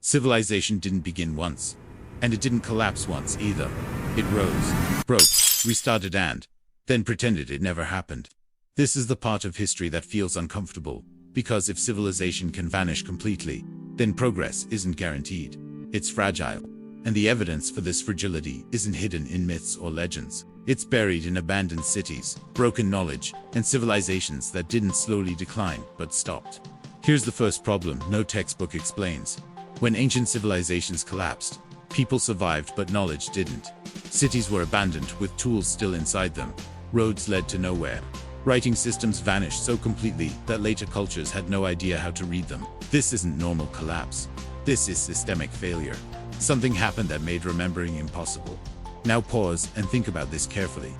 Civilization didn't begin once. And it didn't collapse once either. It rose, broke, restarted and then pretended it never happened. This is the part of history that feels uncomfortable, because if civilization can vanish completely, then progress isn't guaranteed. It's fragile. And the evidence for this fragility isn't hidden in myths or legends. It's buried in abandoned cities, broken knowledge, and civilizations that didn't slowly decline but stopped. Here's the first problem no textbook explains. When ancient civilizations collapsed, people survived but knowledge didn't. Cities were abandoned with tools still inside them. Roads led to nowhere. Writing systems vanished so completely that later cultures had no idea how to read them. This isn't normal collapse. This is systemic failure. Something happened that made remembering impossible. Now pause and think about this carefully.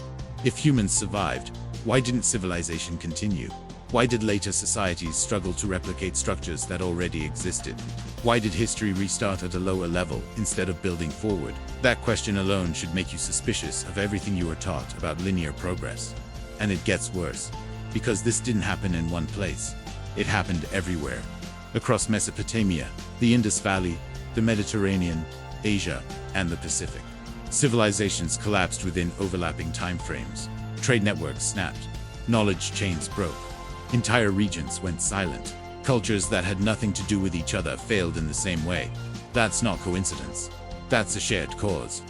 If humans survived, why didn't civilization continue? Why did later societies struggle to replicate structures that already existed? Why did history restart at a lower level instead of building forward? That question alone should make you suspicious of everything you were taught about linear progress. And it gets worse, because this didn't happen in one place. It happened everywhere. Across Mesopotamia, the Indus Valley, the Mediterranean, Asia, and the Pacific. Civilizations collapsed within overlapping time frames. Trade networks snapped. Knowledge chains broke. Entire regions went silent. Cultures that had nothing to do with each other failed in the same way. That's not coincidence. That's a shared cause.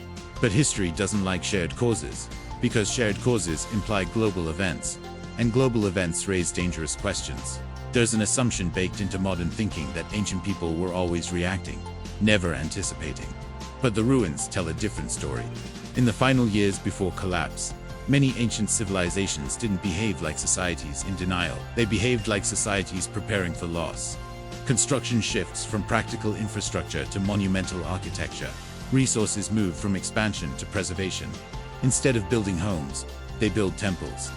But history doesn't like shared causes, because shared causes imply global events, and global events raise dangerous questions. There's an assumption baked into modern thinking that ancient people were always reacting, never anticipating. But the ruins tell a different story. In the final years before collapse, many ancient civilizations didn't behave like societies in denial. They behaved like societies preparing for loss. Construction shifts from practical infrastructure to monumental architecture. Resources move from expansion to preservation. Instead of building homes, they build temples.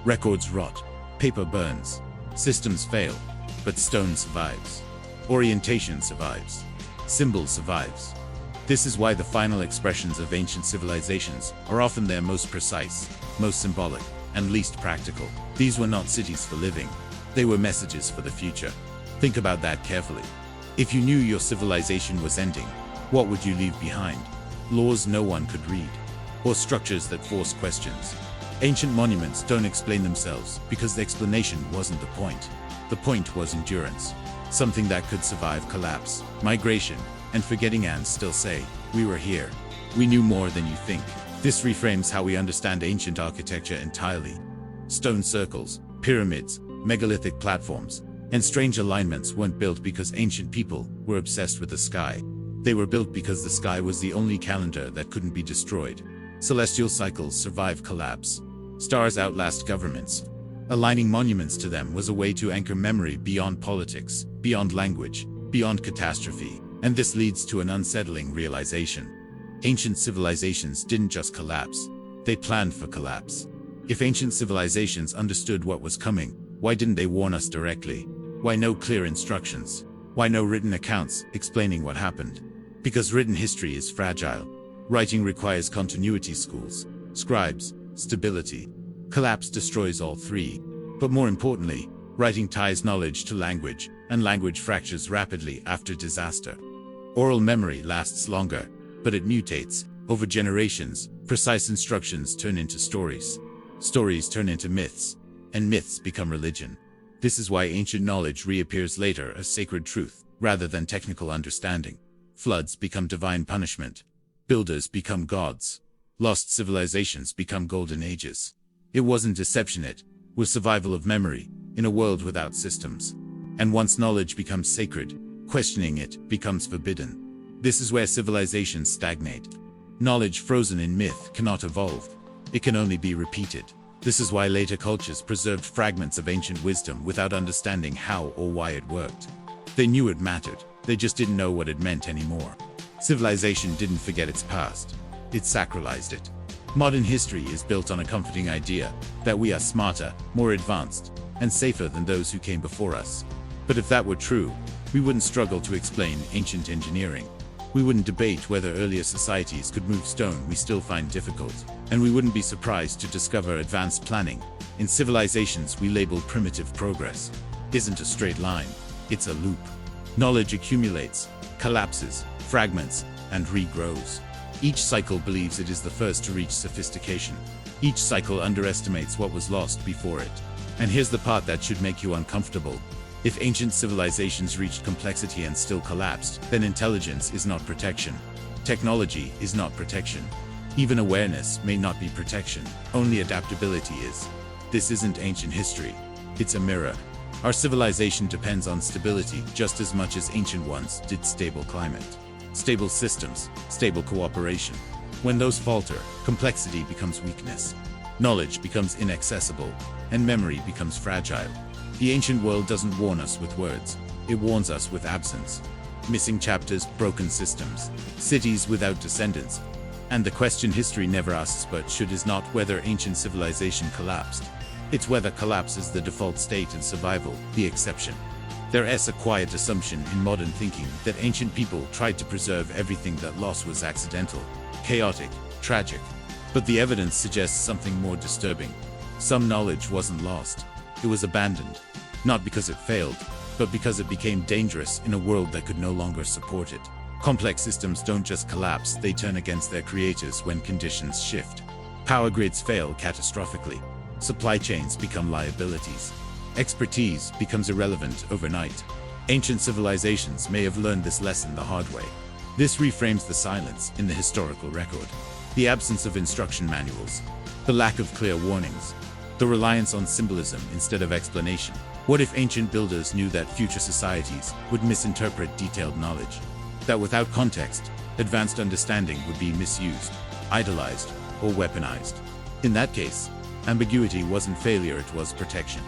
Records rot, paper burns, systems fail, but stone survives. Orientation survives. Symbol survives. This is why the final expressions of ancient civilizations are often their most precise, most symbolic, and least practical. These were not cities for living. They were messages for the future. Think about that carefully. If you knew your civilization was ending, what would you leave behind? Laws no one could read, or structures that force questions. Ancient monuments don't explain themselves because the explanation wasn't the point. The point was endurance, something that could survive collapse, migration, and forgetting. And still say, we were here. We knew more than you think. This reframes how we understand ancient architecture entirely. Stone circles, pyramids, megalithic platforms, and strange alignments weren't built because ancient people were obsessed with the sky. They were built because the sky was the only calendar that couldn't be destroyed. Celestial cycles survive collapse. Stars outlast governments. Aligning monuments to them was a way to anchor memory beyond politics, beyond language, beyond catastrophe. And this leads to an unsettling realization. Ancient civilizations didn't just collapse. They planned for collapse. If ancient civilizations understood what was coming, why didn't they warn us directly? Why no clear instructions? Why no written accounts explaining what happened? Because written history is fragile. Writing requires continuity, schools, scribes, stability. Collapse destroys all three. But more importantly, writing ties knowledge to language, and language fractures rapidly after disaster. Oral memory lasts longer, but it mutates. Over generations, precise instructions turn into stories. Stories turn into myths, and myths become religion. This is why ancient knowledge reappears later as sacred truth, rather than technical understanding. Floods become divine punishment. Builders become gods. Lost civilizations become golden ages. It wasn't deception, it was survival of memory in a world without systems. And once knowledge becomes sacred, questioning it becomes forbidden. This is where civilizations stagnate. Knowledge frozen in myth cannot evolve. It can only be repeated. This is why later cultures preserved fragments of ancient wisdom without understanding how or why it worked. They knew it mattered, they just didn't know what it meant anymore. Civilization didn't forget its past. It sacralized it. Modern history is built on a comforting idea that we are smarter, more advanced, and safer than those who came before us. But if that were true, we wouldn't struggle to explain ancient engineering. We wouldn't debate whether earlier societies could move stone we still find difficult. And we wouldn't be surprised to discover advanced planning in civilizations we label primitive. Progress isn't a straight line, it's a loop. Knowledge accumulates, collapses, fragments, and regrows. Each cycle believes it is the first to reach sophistication. Each cycle underestimates what was lost before it. And here's the part that should make you uncomfortable. If ancient civilizations reached complexity and still collapsed, then intelligence is not protection. Technology is not protection. Even awareness may not be protection, only adaptability is. This isn't ancient history, it's a mirror. Our civilization depends on stability just as much as ancient ones did. Stable climate, stable systems, stable cooperation. When those falter, complexity becomes weakness. Knowledge becomes inaccessible, and memory becomes fragile. The ancient world doesn't warn us with words, it warns us with absence. Missing chapters, broken systems, cities without descendants. And the question history never asks but should is not whether ancient civilization collapsed. It's whether collapse is the default state and survival, the exception. There is a quiet assumption in modern thinking that ancient people tried to preserve everything, that loss was accidental, chaotic, tragic. But the evidence suggests something more disturbing. Some knowledge wasn't lost, it was abandoned. Not because it failed, but because it became dangerous in a world that could no longer support it. Complex systems don't just collapse, they turn against their creators when conditions shift. Power grids fail catastrophically. Supply chains become liabilities. Expertise becomes irrelevant overnight. Ancient civilizations may have learned this lesson the hard way. This reframes the silence in the historical record. The absence of instruction manuals. The lack of clear warnings. The reliance on symbolism instead of explanation. What if ancient builders knew that future societies would misinterpret detailed knowledge? That without context, advanced understanding would be misused, idolized, or weaponized. In that case, ambiguity wasn't failure, it was protection.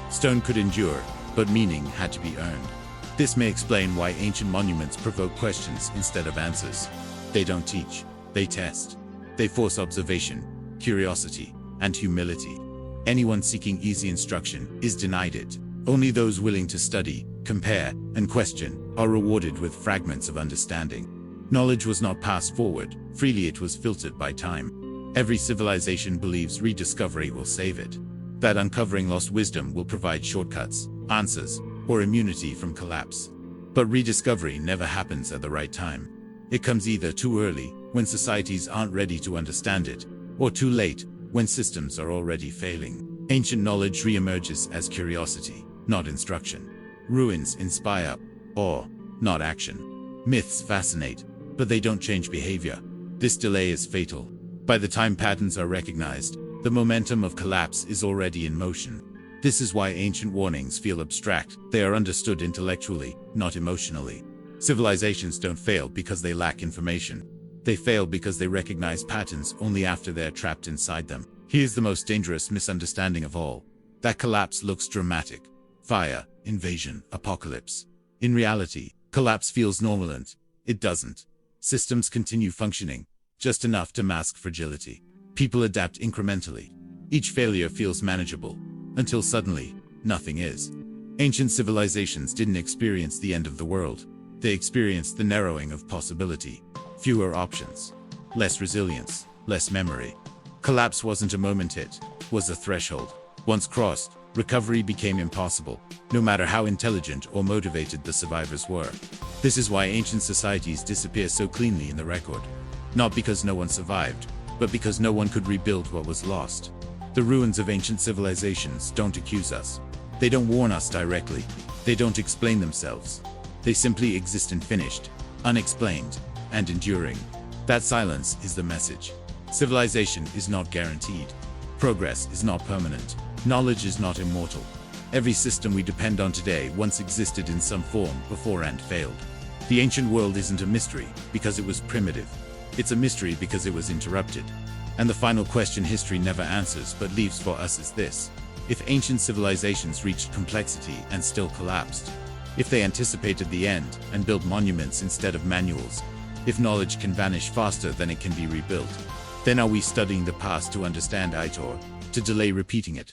Stone could endure, but meaning had to be earned. This may explain why ancient monuments provoke questions instead of answers. They don't teach, they test. They force observation, curiosity, and humility. Anyone seeking easy instruction is denied it. Only those willing to study, compare, and question are rewarded with fragments of understanding. Knowledge was not passed forward freely, it was filtered by time. Every civilization believes rediscovery will save it. That uncovering lost wisdom will provide shortcuts, answers, or immunity from collapse. But rediscovery never happens at the right time. It comes either too early, when societies aren't ready to understand it, or too late, when systems are already failing. Ancient knowledge reemerges as curiosity, not instruction. Ruins inspire awe, not action. Myths fascinate, but they don't change behavior. This delay is fatal. By the time patterns are recognized, the momentum of collapse is already in motion. This is why ancient warnings feel abstract. They are understood intellectually, not emotionally. Civilizations don't fail because they lack information. They fail because they recognize patterns only after they're trapped inside them. Here's the most dangerous misunderstanding of all. That collapse looks dramatic. Fire, invasion, apocalypse. In reality, collapse feels normal and it doesn't. Systems continue functioning, just enough to mask fragility. People adapt incrementally. Each failure feels manageable, until suddenly, nothing is. Ancient civilizations didn't experience the end of the world. They experienced the narrowing of possibility. Fewer options. Less resilience. Less memory. Collapse wasn't a moment, it was a threshold. Once crossed, recovery became impossible, no matter how intelligent or motivated the survivors were. This is why ancient societies disappear so cleanly in the record. Not because no one survived, but because no one could rebuild what was lost. The ruins of ancient civilizations don't accuse us. They don't warn us directly. They don't explain themselves. They simply exist unfinished, unexplained, and enduring. That silence is the message. Civilization is not guaranteed. Progress is not permanent. Knowledge is not immortal. Every system we depend on today once existed in some form before and failed. The ancient world isn't a mystery because it was primitive. It's a mystery because it was interrupted. And the final question history never answers but leaves for us is this. If ancient civilizations reached complexity and still collapsed, if they anticipated the end and built monuments instead of manuals, if knowledge can vanish faster than it can be rebuilt, then are we studying the past to understand it or to delay repeating it?